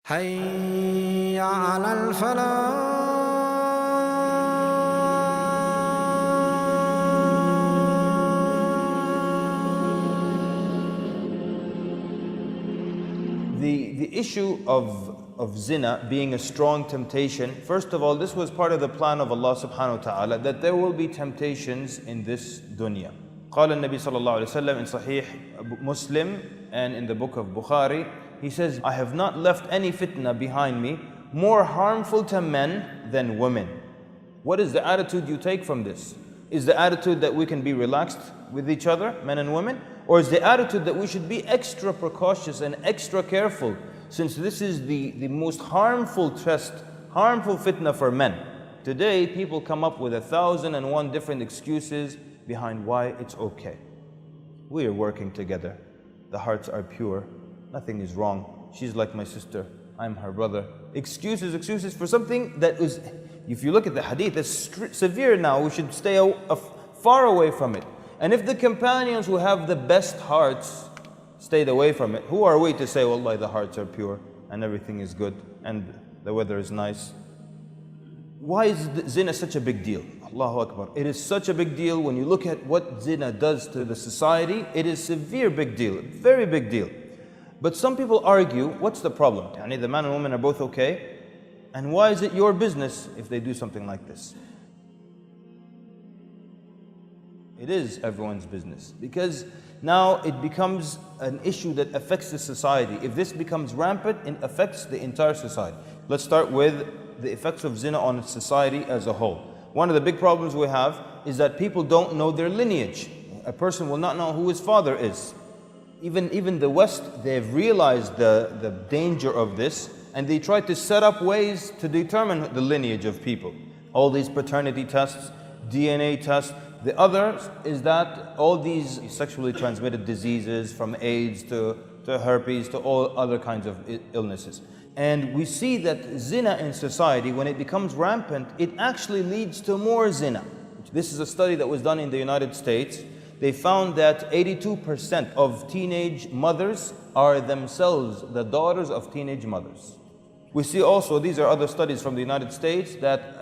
حي على الفلاح. The issue of zina being a strong temptation, first of all, this was part of the plan of Allah subhanahu wa ta'ala, that there will be temptations in this dunya. قال النبي صلى الله عليه وسلم in Sahih Muslim and in the book of Bukhari, he says, I have not left any fitna behind me more harmful to men than women. What is the attitude you take from this? Is the attitude that we can be relaxed with each other, men and women? Or is the attitude that we should be extra precautious and extra careful, since this is the most harmful test, harmful fitna for men? Today, people come up with 1,001 different excuses behind why it's okay. We are working together. The hearts are pure. Nothing is wrong. She's like my sister. I'm her brother. Excuses for something that is, if you look at the hadith, it's severe now. We should stay far away from it. And if the companions who have the best hearts stayed away from it, who are we to say, Wallahi, the hearts are pure and everything is good and the weather is nice? Why is zina such a big deal? Allahu Akbar. It is such a big deal when you look at what zina does to the society. It is a severe big deal, very big deal. But some people argue, what's the problem? The man and woman are both okay. And why is it your business if they do something like this? It is everyone's business, because now it becomes an issue that affects the society. If this becomes rampant, it affects the entire society. Let's start with the effects of zina on society as a whole. One of the big problems we have is that people don't know their lineage. A person will not know who his father is. Even the West, they've realized the danger of this, and they try to set up ways to determine the lineage of people. All these paternity tests, DNA tests. The other is that all these sexually transmitted diseases, from AIDS to herpes to all other kinds of illnesses. And we see that zina in society, when it becomes rampant, it actually leads to more zina. This is a study that was done in the United States. They found that 82% of teenage mothers are themselves the daughters of teenage mothers. We see also, these are other studies from the United States, that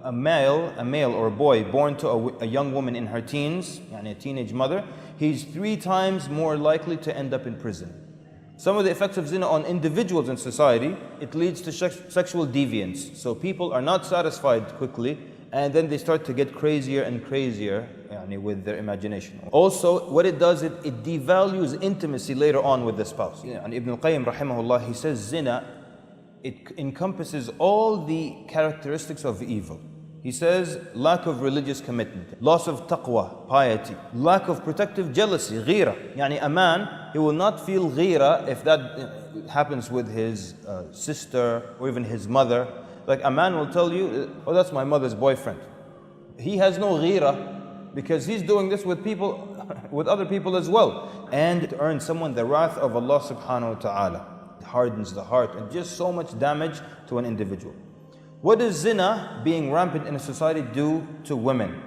a male or a boy born to a young woman in her teens, a teenage mother, he's 3 times more likely to end up in prison. Some of the effects of zina on individuals in society, it leads to sexual deviance. So people are not satisfied quickly, and then they start to get crazier and crazier with their imagination. Also, what it does, it devalues intimacy later on with the spouse. And Ibn al-Qayyim rahimahullah, he says zina, it encompasses all the characteristics of evil. He says lack of religious commitment, loss of taqwa, piety, lack of protective jealousy, ghira. A man, he will not feel ghira if that happens with his sister or even his mother. Like a man will tell you, oh, that's my mother's boyfriend. He has no ghira because he's doing this with people, with other people as well. And to earn someone the wrath of Allah subhanahu wa ta'ala. It hardens the heart and just so much damage to an individual. What does zina being rampant in a society do to women?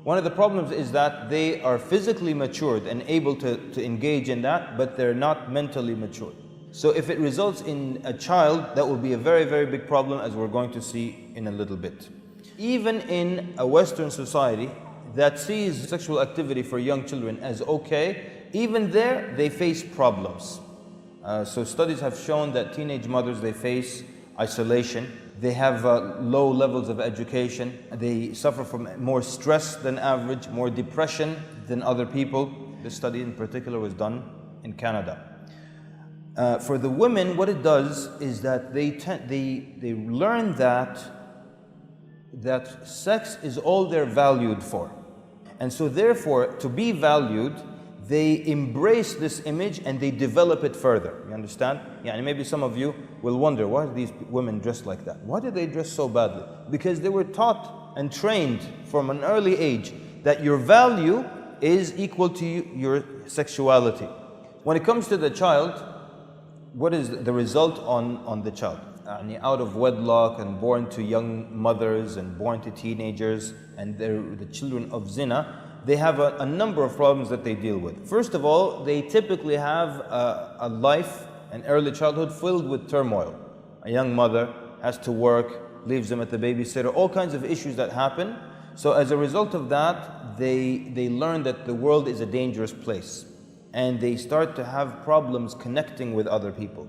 One of the problems is that they are physically matured and able to engage in that, but they're not mentally matured. So if it results in a child, that will be a very, very big problem, as we're going to see in a little bit. Even in a Western society that sees sexual activity for young children as okay, even there they face problems. So studies have shown that teenage mothers, they face isolation, they have low levels of education, they suffer from more stress than average, more depression than other people. This study in particular was done in Canada. For the women, what it does is that they learn that sex is all they're valued for. And so therefore, to be valued, they embrace this image and they develop it further. You understand? Maybe some of you will wonder, why do these women dress like that? Why do they dress so badly? Because they were taught and trained from an early age that your value is equal to your sexuality. When it comes to the child, what is the result on the child? Out of wedlock and born to young mothers and born to teenagers, and they're the children of zina, they have a number of problems that they deal with. First of all, they typically have a life an early childhood filled with turmoil. A young mother has to work, leaves them at the babysitter, all kinds of issues that happen. So as a result of that, they learn that the world is a dangerous place. And they start to have problems connecting with other people.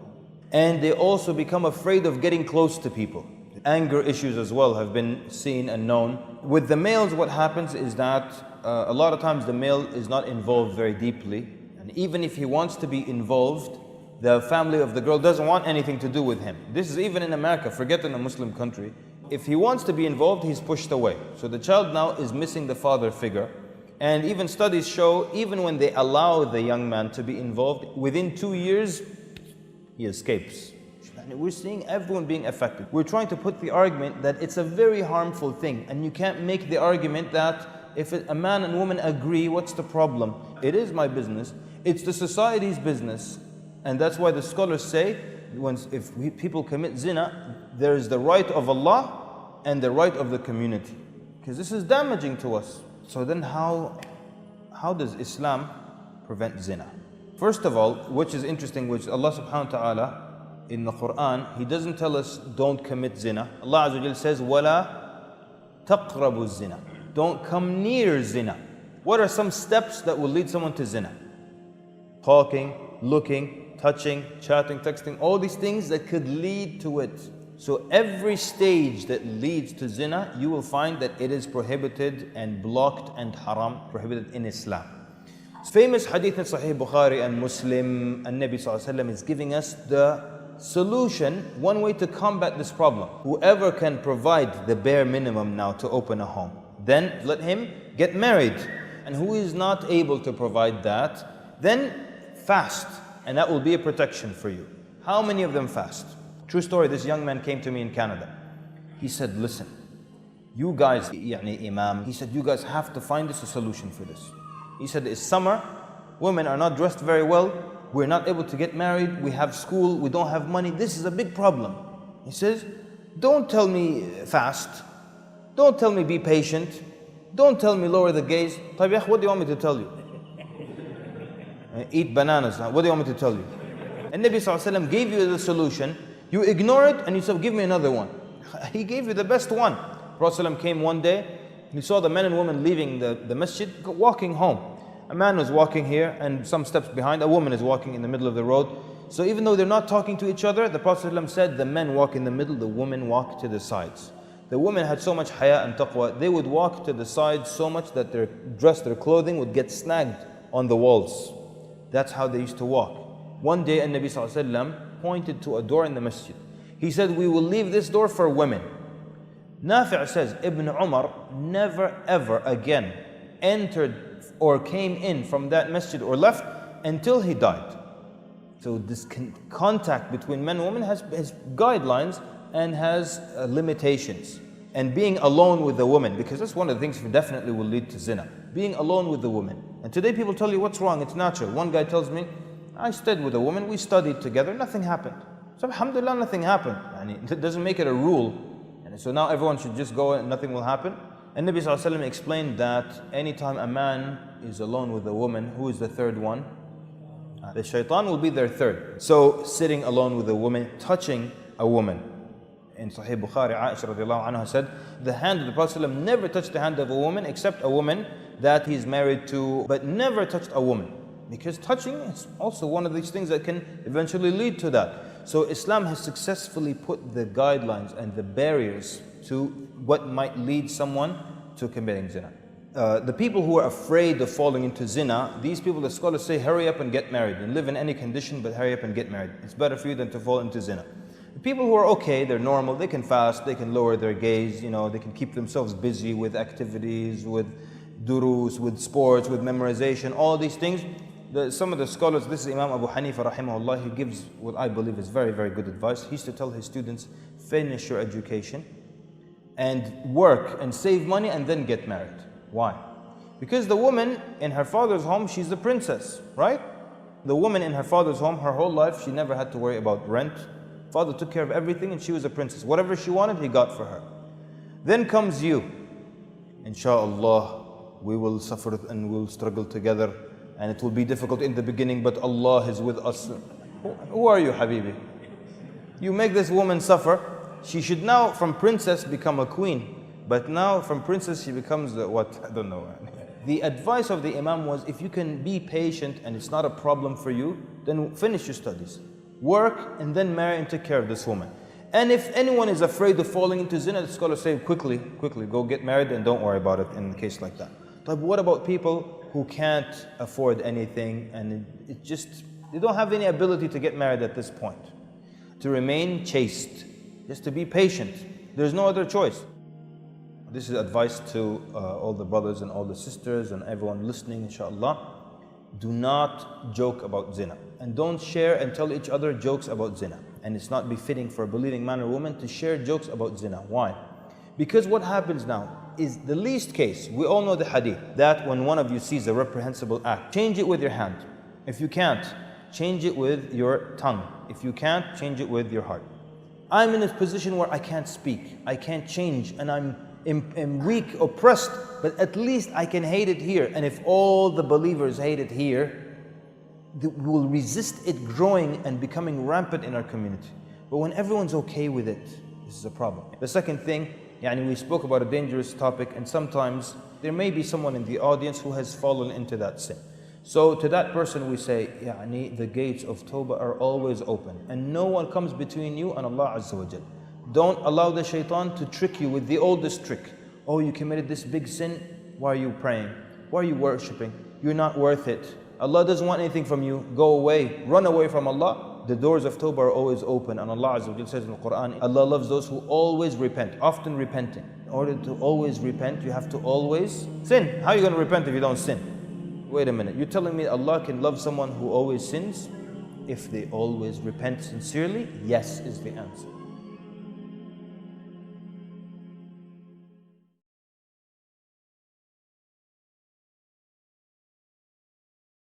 And they also become afraid of getting close to people. Anger issues as well have been seen and known. With the males, what happens is that a lot of times the male is not involved very deeply. And even if he wants to be involved, the family of the girl doesn't want anything to do with him. This is even in America, forget in a Muslim country. If he wants to be involved, he's pushed away. So the child now is missing the father figure. And even studies show, even when they allow the young man to be involved, within 2 years, he escapes. And we're seeing everyone being affected. We're trying to put the argument that it's a very harmful thing. And you can't make the argument that if a man and woman agree, what's the problem? It is my business. It's the society's business. And that's why the scholars say, if people commit zina, there is the right of Allah and the right of the community. Because this is damaging to us. So then how does Islam prevent zina? First of all, which is interesting, which Allah subhanahu wa ta'ala in the Quran, He doesn't tell us don't commit zina. Allah Azza wa Jal says, وَلَا تَقْرَبُوا الزِّنَا. Don't come near zina. What are some steps that will lead someone to zina? Talking, looking, touching, chatting, texting, all these things that could lead to it. So every stage that leads to zina, you will find that it is prohibited and blocked and haram, prohibited in Islam. Famous hadith in Sahih Bukhari and Muslim, and Nabi Sallallahu Alaihi Wasallam is giving us the solution, one way to combat this problem. Whoever can provide the bare minimum now to open a home, then let him get married. And who is not able to provide that, then fast. And that will be a protection for you. How many of them fast? True story, this young man came to me in Canada. He said, listen, you guys, Imam, he said, you guys have to find us a solution for this. He said, it's summer, women are not dressed very well, we're not able to get married, we have school, we don't have money, this is a big problem. He says, don't tell me fast, don't tell me be patient, don't tell me lower the gaze. What do you want me to tell you? Eat bananas, what do you want me to tell you? And Nabi Sallallahu Alaihi Wasallam gave you the solution, you ignore it and you said, give me another one. He gave you the best one. Prophet ﷺ came one day, he saw the men and women leaving the masjid, walking home. A man was walking here and some steps behind, a woman is walking in the middle of the road. So even though they're not talking to each other, the Prophet ﷺ said, the men walk in the middle, the women walk to the sides. The women had so much haya and taqwa, they would walk to the sides so much that their dress, their clothing would get snagged on the walls. That's how they used to walk. One day, Nabi Sallallahu Alaihi Wasallam pointed to a door in the masjid. He said, we will leave this door for women. Nafi' says, Ibn Umar never ever again entered or came in from that masjid or left until he died. So this contact between men and women has guidelines and has limitations. And being alone with the woman, because that's one of the things that definitely will lead to zina. Being alone with the woman. And today people tell you what's wrong, it's natural. One guy tells me, I stayed with a woman, we studied together, nothing happened. So alhamdulillah, nothing happened. And it doesn't make it a rule. And so now everyone should just go and nothing will happen. And Nabi Sallallahu Alaihi Wasallam explained that anytime a man is alone with a woman, who is the third one? The shaitan will be their third. So sitting alone with a woman, touching a woman. In Sahih Bukhari, Aisha radiallahu anha said, the hand of the Prophet ﷺ never touched the hand of a woman except a woman that he's married to, but never touched a woman. Because touching is also one of these things that can eventually lead to that. So Islam has successfully put the guidelines and the barriers to what might lead someone to committing zina. The people who are afraid of falling into zina, these people, the scholars say, hurry up and get married and live in any condition, but hurry up and get married. It's better for you than to fall into zina. The people who are okay, they're normal, they can fast, they can lower their gaze, they can keep themselves busy with activities, with durus, with sports, with memorization, all these things. Some of the scholars, this is Imam Abu Hanifa rahimahullah, he gives what I believe is very, very good advice. He used to tell his students, finish your education and work and save money and then get married. Why? Because the woman in her father's home, she's the princess, right? The woman in her father's home, her whole life, she never had to worry about rent. Father took care of everything and she was a princess. Whatever she wanted, he got for her. Then comes you. Insha'Allah, we will suffer and we'll struggle together. And it will be difficult in the beginning, but Allah is with us. Who are you, Habibi? You make this woman suffer. She should now from princess become a queen. But now from princess she becomes the what? I don't know. The advice of the Imam was, if you can be patient and it's not a problem for you, then finish your studies. Work and then marry and take care of this woman. And if anyone is afraid of falling into zina, the scholars say quickly, go get married and don't worry about it in a case like that. But what about people who can't afford anything and it just, they don't have any ability to get married at this point? To remain chaste, just to be patient. There's no other choice. This is advice to all the brothers and all the sisters and everyone listening, inshallah. Do not joke about zina. And don't share and tell each other jokes about zina. And it's not befitting for a believing man or woman to share jokes about zina. Why? Because what happens now is the least case. We all know the hadith, that when one of you sees a reprehensible act, change it with your hand. If you can't, change it with your tongue. If you can't, change it with your heart. I'm in a position where I can't speak, I can't change, and I'm weak, oppressed, but at least I can hate it here. And if all the believers hate it here, we will resist it growing and becoming rampant in our community. But when everyone's okay with it, this is a problem. The second thing, we spoke about a dangerous topic, and sometimes there may be someone in the audience who has fallen into that sin. So to that person we say, the gates of Tawbah are always open and no one comes between you and Allah Azza wa Jal. Don't allow the shaitan to trick you with the oldest trick. Oh, you committed this big sin, why are you praying? Why are you worshipping? You're not worth it. Allah doesn't want anything from you. Go away, run away from Allah. The doors of Tawbah are always open, and Allah Azza wa Jal says in the Quran, Allah loves those who always repent, often repenting. In order to always repent, you have to always sin. How are you going to repent if you don't sin? Wait a minute, you're telling me Allah can love someone who always sins? If they always repent sincerely, yes is the answer.